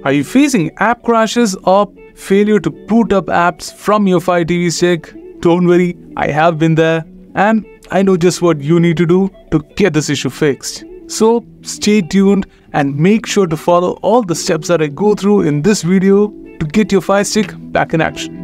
Are you facing app crashes or failure to boot up apps from your Fire TV stick? Don't worry, I have been there and I know just what you need to do to get this issue fixed. So stay tuned and make sure to follow all the steps that I go through in this video to get your Fire Stick back in action.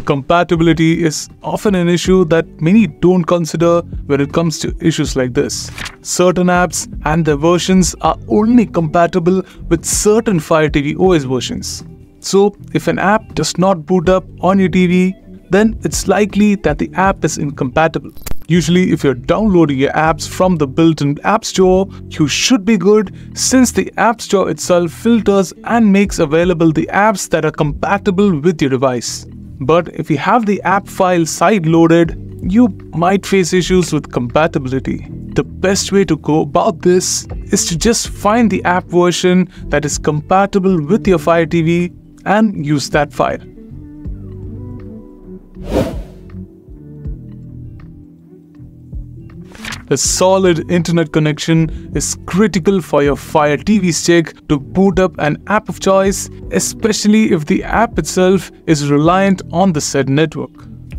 Compatibility is often an issue that many don't consider when it comes to issues like this. Certain apps and their versions are only compatible with certain Fire TV OS versions. So if an app does not boot up on your TV, then it's likely that the app is incompatible. Usually, if you're downloading your apps from the built-in App Store, you should be good since the App Store itself filters and makes available the apps that are compatible with your device. But if you have the app file side-loaded, you might face issues with compatibility. The best way to go about this is to just find the app version that is compatible with your Fire TV and use that file. A solid internet connection is critical for your Fire TV stick to boot up an app of choice, especially if the app itself is reliant on the said network.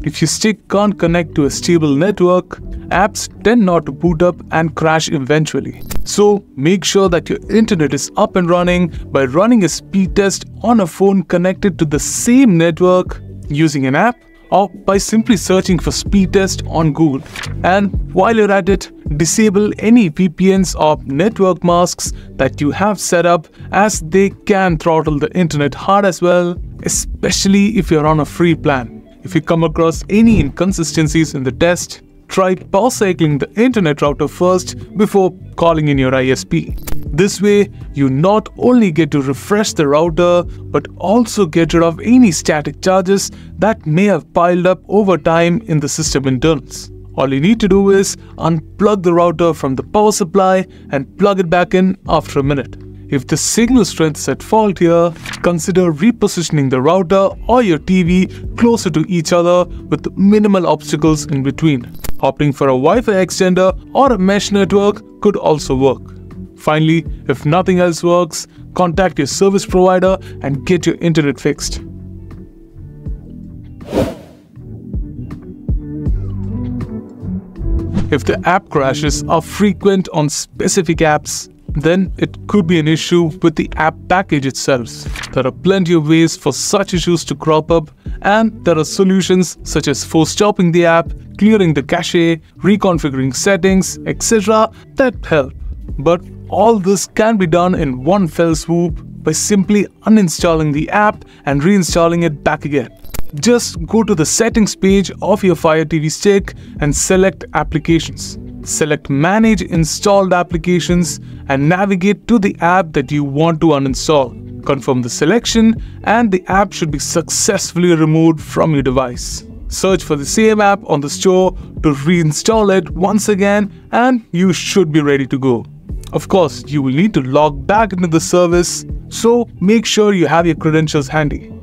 If your stick can't connect to a stable network, apps tend not to boot up and crash eventually. So make sure that your internet is up and running by running a speed test on a phone connected to the same network using an app, or by simply searching for speed test on Google. And while you're at it, disable any VPNs or network masks that you have set up, as they can throttle the internet hard as well, especially if you're on a free plan. If you come across any inconsistencies in the test, try power cycling the internet router first before calling in your ISP. This way, you not only get to refresh the router, but also get rid of any static charges that may have piled up over time in the system internals. All you need to do is unplug the router from the power supply and plug it back in after a minute. If the signal strength is at fault here, consider repositioning the router or your TV closer to each other with minimal obstacles in between. Opting for a Wi-Fi extender or a mesh network could also work. Finally, if nothing else works, contact your service provider and get your internet fixed. If the app crashes are frequent on specific apps, then it could be an issue with the app package itself. There are plenty of ways for such issues to crop up, and there are solutions such as force stopping the app, clearing the cache, reconfiguring settings, etc. that help. But all this can be done in one fell swoop by simply uninstalling the app and reinstalling it back again. Just go to the settings page of your Fire TV stick and select Applications. Select Manage Installed Applications and navigate to the app that you want to uninstall. Confirm the selection and the app should be successfully removed from your device. Search for the same app on the store to reinstall it once again and you should be ready to go. Of course, you will need to log back into the service, so make sure you have your credentials handy.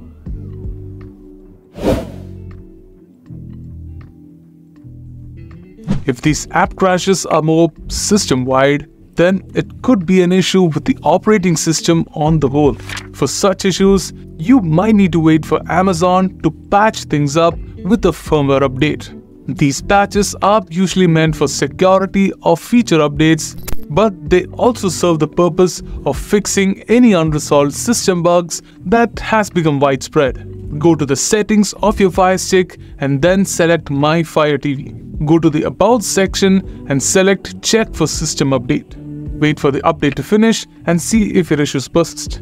If these app crashes are more system-wide, then it could be an issue with the operating system on the whole. For such issues, you might need to wait for Amazon to patch things up with a firmware update. These patches are usually meant for security or feature updates, but they also serve the purpose of fixing any unresolved system bugs that has become widespread. Go to the settings of your Fire Stick and then select My Fire TV. Go to the About section and select Check for System Update. Wait for the update to finish and see if your issues persist.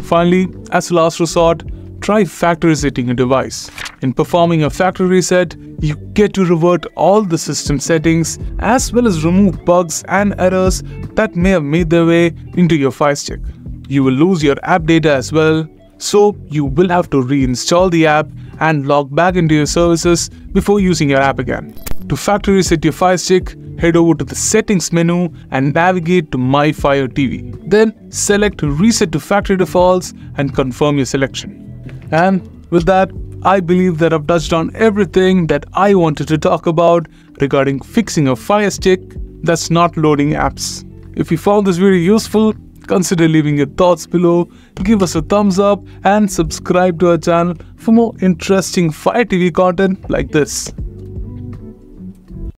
Finally, as a last resort, try factory resetting your device. In performing a factory reset, you get to revert all the system settings as well as remove bugs and errors that may have made their way into your Fire Stick. You will lose your app data as well, so you will have to reinstall the app and log back into your services before using your app again. To factory reset your Fire Stick, head over to the settings menu and navigate to My Fire TV. Then select Reset to Factory Defaults and confirm your selection. And with that, I believe that I've touched on everything that I wanted to talk about regarding fixing a Fire Stick that's not loading apps. If you found this video useful, consider leaving your thoughts below, give us a thumbs up and subscribe to our channel for more interesting Fire TV content like this.